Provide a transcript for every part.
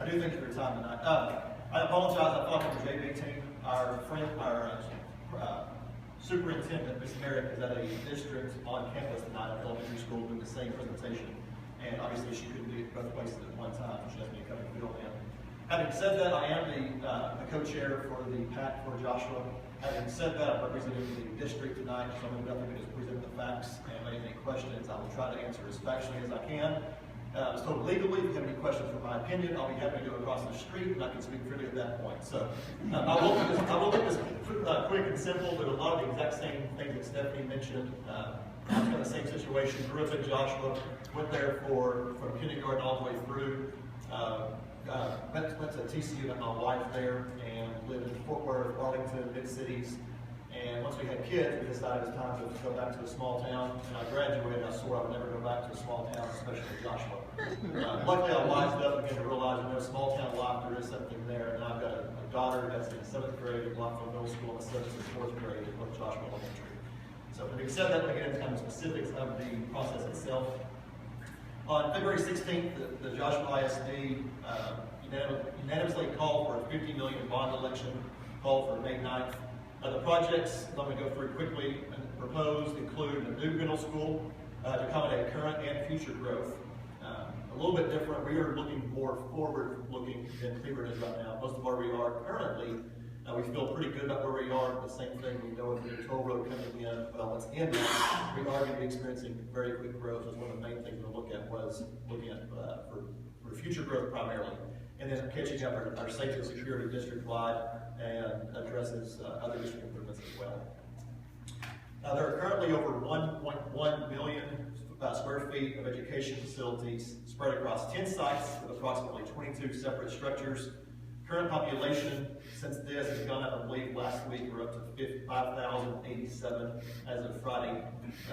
I do thank you for your time tonight. I apologize, I thought it was JB18. Our superintendent, Ms. Merrick, is at a district on campus tonight at elementary school doing the same presentation. And obviously she couldn't be at both places at one time, so she has me come and fill in. Having said that, I am the co-chair for the PAC for Joshua. Having said that, I'm representing the district tonight, so I'm going to just present the facts and if any questions, I will try to answer as factually as I can. I was told legally, if you have any questions for my opinion, I'll be happy to go across the street and I can speak freely at that point. So I will keep this quick and simple. There are a lot of the exact same things that Stephanie mentioned. I was in the same situation, grew up in Joshua, went there from kindergarten all the way through. Went to TCU, met my wife there, and lived in Fort Worth, Arlington, mid-cities. And once we had kids, we decided it was time to go back to a small town. And I graduated, I swore I would never go back to a small town, especially Joshua. Luckily, I wised up and began to realize, small town life, there is something there. And I've got a daughter that's in 7th grade at Blackfoot Middle School, and a son that's in 4th grade at North Joshua Elementary. So, having said that, let me get into kind of specifics of the process itself. On February 16th, the Joshua ISD unanimously called for a $50 million bond election, called for May 9th. The projects I'm going to go through quickly proposed include a new middle school to accommodate current and future growth. A little bit different, we are looking more forward-looking than Cleveland is right now. Most of where we are currently, we feel pretty good about where we are. The same thing, we know with the toll road coming in, well, it's ending. We are going to be experiencing very quick growth. As one of the main things we'll look at was looking at for future growth primarily. And then catching up our safety and security district-wide and addresses other district improvements as well. There are currently over 1.1 million square feet of education facilities spread across 10 sites with approximately 22 separate structures. Current population since this has gone up, I believe last week we're up to 5,087 as of Friday,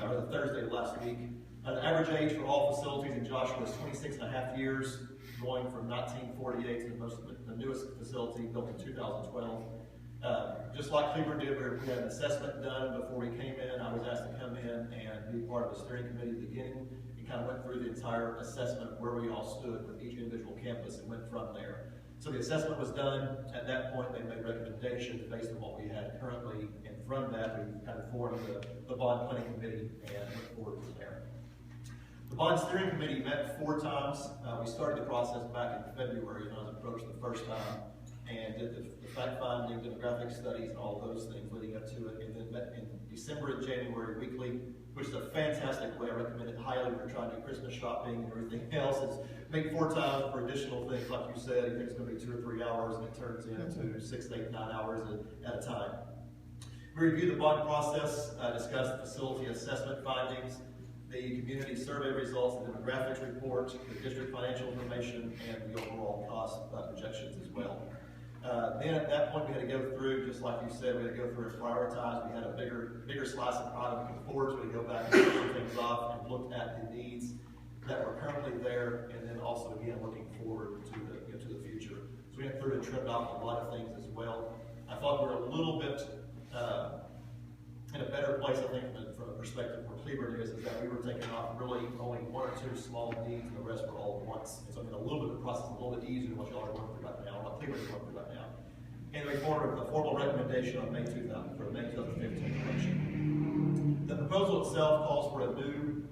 or the Thursday of last week. The average age for all facilities in Joshua is 26.5 years, going from 1948 to the newest facility built in 2012. Just like Cleveland did, we had an assessment done before we came in. I was asked to come in and be part of the steering committee at the beginning. We kind of went through the entire assessment of where we all stood with each individual campus and went from there. So the assessment was done. At that point, they made recommendations based on what we had currently. And from that, we kind of formed the bond planning committee and went forward from there. The bond steering committee met 4 times. We started the process back in February when I was approached the first time and did the fact-finding, demographic studies, and all those things leading up to it. And then met in December and January weekly, which is a fantastic way. I recommend it highly when you're trying to do Christmas shopping and everything else. Is make 4 times for additional things, like you said. You think it's going to be 2 or 3 hours, and it turns into 6, 8, 9 hours at a time. We reviewed the bond process, discussed the facility assessment findings, the community survey results, the demographics report, the district financial information, and the overall cost projections as well. Then at that point we had to go through, just like you said, we had to go through and prioritize. We had a bigger slice of pie looking forward, so we go back and push things off and looked at the needs that were currently there, and then also again looking forward to the future. So we went through and trimmed off a lot of things as well. I thought we were a little bit in a better place, I think, from a perspective where Cleveland is that we were taking off really only 1 or 2 small needs, and the rest were all at once. And so I mean, a little bit of the process a little bit easier than what y'all are going through right now, what Cleveland is going through right now. And we formed a formal recommendation on May 2015 election. The proposal itself calls for a new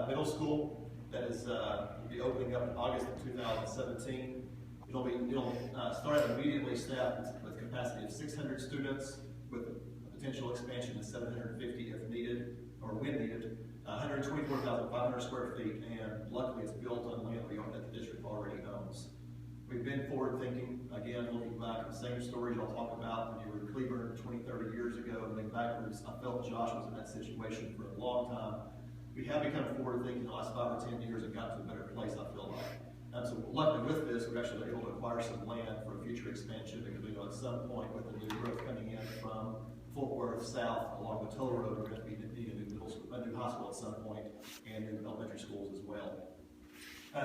middle school that is will be opening up in August of 2017. It'll start out immediately staffed with capacity of 600 students with potential expansion to 750 if needed, or when needed, 124,500 square feet, and luckily it's built on land that the district already owns. We've been forward thinking, again, looking back at the same stories I'll talk about when you were in Cleveland 20, 30 years ago, and then backwards. I felt Josh was in that situation for a long time. We have become forward thinking the last 5 or 10 years and got to a better place, I feel like. So luckily with this, we're actually able to acquire some land for a future expansion, because we know at some point with the new growth coming in from Fort Worth south along the toll road, we're going to be needing a new high school at some point, and new elementary schools as well.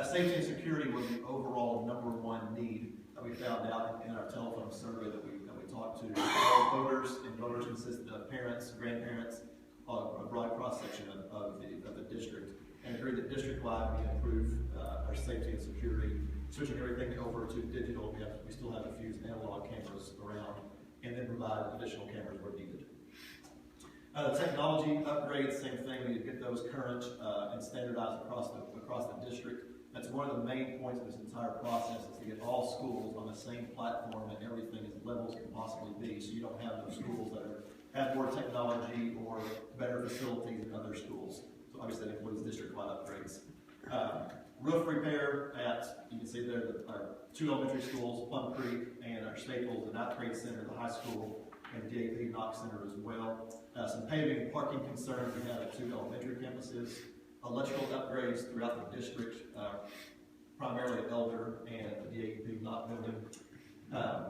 Safety and security was the overall #1 need that we found out in our telephone survey that we talked to all voters, and voters consisted of parents, grandparents, a broad cross-section of the district, and agreed that district-wide we can improve our safety and security switching everything over to digital. We still have a few analog cameras around, and then provide additional cameras where needed. The technology upgrades, same thing. We need to get those current and standardized across the district. That's one of the main points of this entire process, is to get all schools on the same platform and everything as level as can possibly be, so you don't have those schools that have more technology or better facilities than other schools. So obviously that includes district-wide upgrades. Roof repair at, you can see there, our 2 elementary schools, Plum Creek, and our Staples, the 9th grade center, the high school, and the DAP Knox Center as well. Some paving and parking concerns we have at 2 elementary campuses. Electrical upgrades throughout the district, primarily at Elder and the DAP Knox building.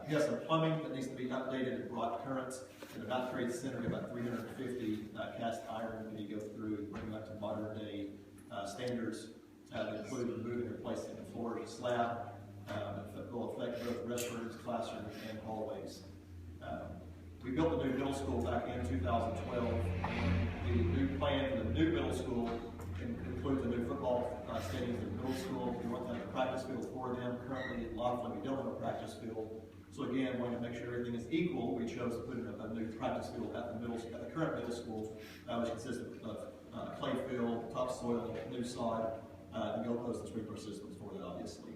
We have some plumbing that needs to be updated and brought current. In the 9th grade center, we have about 350 cast iron that you go through and bring that to modern day standards. That include removing and replacing the floor slab. That will affect both restrooms, classrooms, and hallways. We built the new middle school back in 2012. The new plan for the new middle school includes a new football stadium in the middle school. We want to have a practice field for them. Currently at Laughlin, we don't have a practice field. So again, wanting to make sure everything is equal, we chose to put in a new practice field at the current middle school, which consists of clay field, topsoil, new sod, the goalpost and sprinkler systems for that, obviously.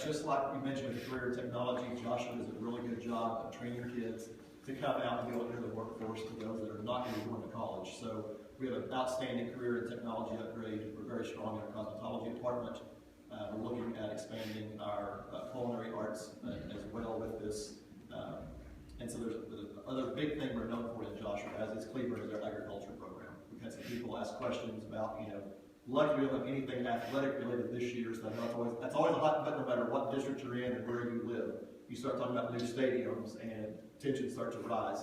Just like we mentioned with career technology, Joshua does a really good job of training kids to come out and be able to enter the workforce to those that are not going to be going to college. So we have an outstanding career and technology upgrade. We're very strong in our cosmetology department. We're looking at expanding our culinary arts as well with this. And so there's another big thing we're known for in Joshua, as is Cleburne, is our agriculture program. We've had some people ask questions about, luckily we don't have anything athletic related this year, so that's always a hot button no matter what district you're in and where you live. You start talking about new stadiums and tensions start to rise.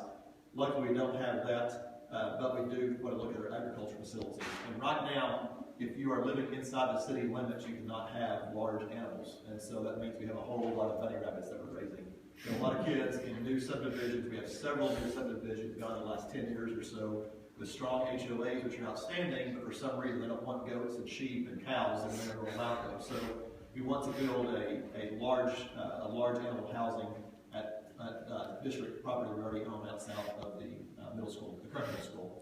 Luckily we don't have that, but we do want to look at our agriculture facilities. And right now, if you are living inside the city limits, you cannot have large animals. And so that means we have a whole lot of bunny rabbits that we're raising. We have a lot of kids in new subdivisions. We have several new subdivisions gone in the last 10 years or so with strong HOAs, which are outstanding, but for some reason they don't want goats and sheep and cows, and they're going to allow them. So we want to build a large animal housing at district property we already own out south of the middle school, the current middle school.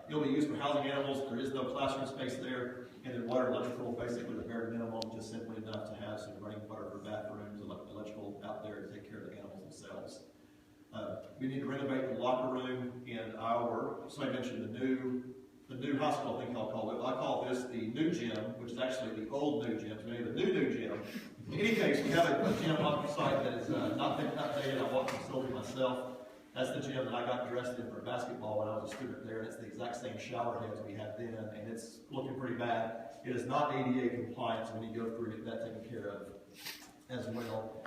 It'll be used for housing animals. There is no classroom space there, and then water and electrical, basically the bare minimum, just simply enough to have some running water for bathrooms, electrical out there to take care of the animals themselves. We need to renovate the locker room in our, somebody mentioned the new high school, I think I'll call it. I call this the new gym, which is actually the old new gym. So we have a new gym. In any case, we have a gym on the site that has not been updated. I walked the facility myself. That's the gym that I got dressed in for basketball when I was a student there. And it's the exact same shower heads we had then, and it's looking pretty bad. It is not ADA compliant, so we need to go through and get that taken care of as well.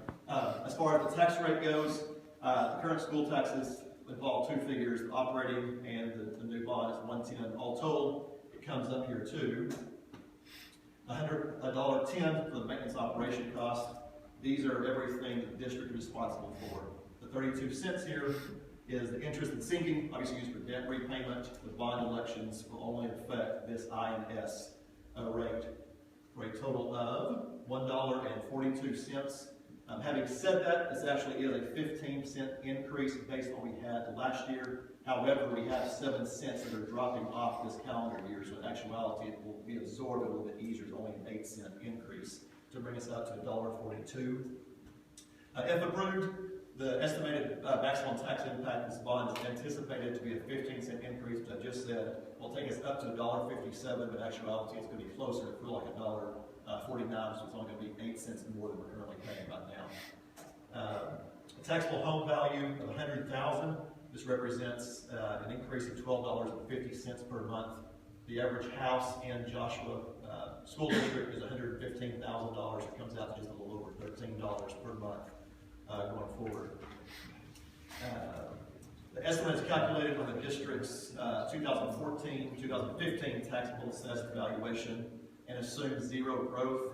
As far as the tax rate goes, the current school taxes involve 2 figures, the operating and the new bond is 110. All told, it comes up here to $110 for the maintenance operation cost. These are everything the district is responsible for. The 32 cents here is the interest and sinking, obviously used for debt repayment. The bond elections will only affect this INS rate for a total of $1.42. Having said that, this actually is a 15-cent increase based on what we had last year. However, we have 7 cents that are dropping off this calendar year, so in actuality it will be absorbed a little bit easier. It's only an 8-cent increase to bring us out to $1.42. If approved, the estimated maximum tax impact of this bond is anticipated to be a 15-cent increase, which I just said will take us up to $1.57, but in actuality it's going to be closer to like $1.49, so it's only going to be 8 cents more than we're currently paying right now. A taxable home value of $100,000. This represents an increase of $12.50 per month. The average house in Joshua School District is $115,000. It comes out to just a little over $13 per month going forward. The estimate is calculated on the district's 2014-2015 taxable assessed valuation and assumes 0 growth.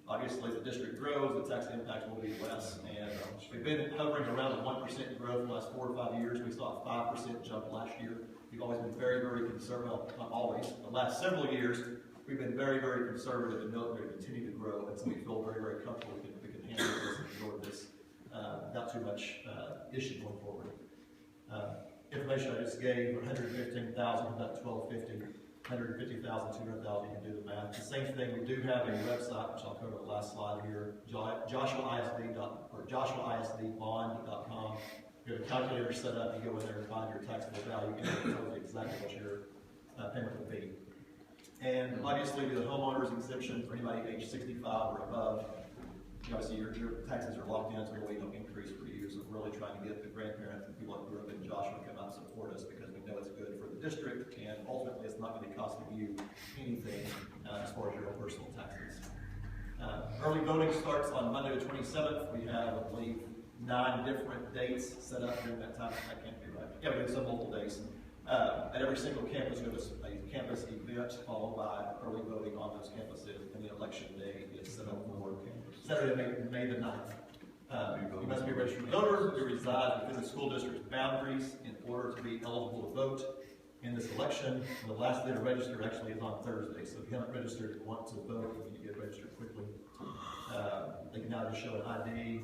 Obviously, if the district grows, the tax impact will be less. And we've been hovering around a 1% growth the last 4 or 5 years. We saw a 5% jump last year. We've always been very, very conservative, not always. The last several years, we've been very, very conservative and know that we're going to continue to grow, and so we feel very, very comfortable we can handle this and absorb this without too much issue going forward. Information I just gave, 115,000, about 1,250, 150,000, 200,000, you can do the math. The same thing, we do have a website, which I'll cover the last slide here, joshuaisd.bond.com. You have a calculator set up, you go in there and find your taxable value, and it tells you exactly what your payment will be. And obviously, the homeowner's exemption for anybody age 65 or above, obviously your taxes are locked in, so there will be no increase for you. So we're really trying to get the grandparents and people that grew up in Joshua to come out and support us because we know it's good for the district, and ultimately it's not going to be costing you anything as far as your own personal taxes. Early voting starts on Monday the 27th. We have, I believe, 9 different dates set up during that time. That can't be right. Yeah, we have some multiple days. At every single campus, we have a campus event followed by early voting on those campuses, and the election day is set up for Saturday, May the 9th. You must be a registered voter who resides within the school district's boundaries in order to be eligible to vote in this election. And the last day to register actually is on Thursday, so if you haven't registered and want to vote, you need to get registered quickly. They can now just show an ID,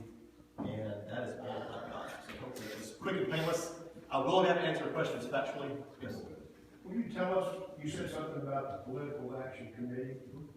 and that is all I've got. So hopefully it's quick and painless. I will have to answer questions factually. Yes. Will you tell us, you said something about the Political Action Committee.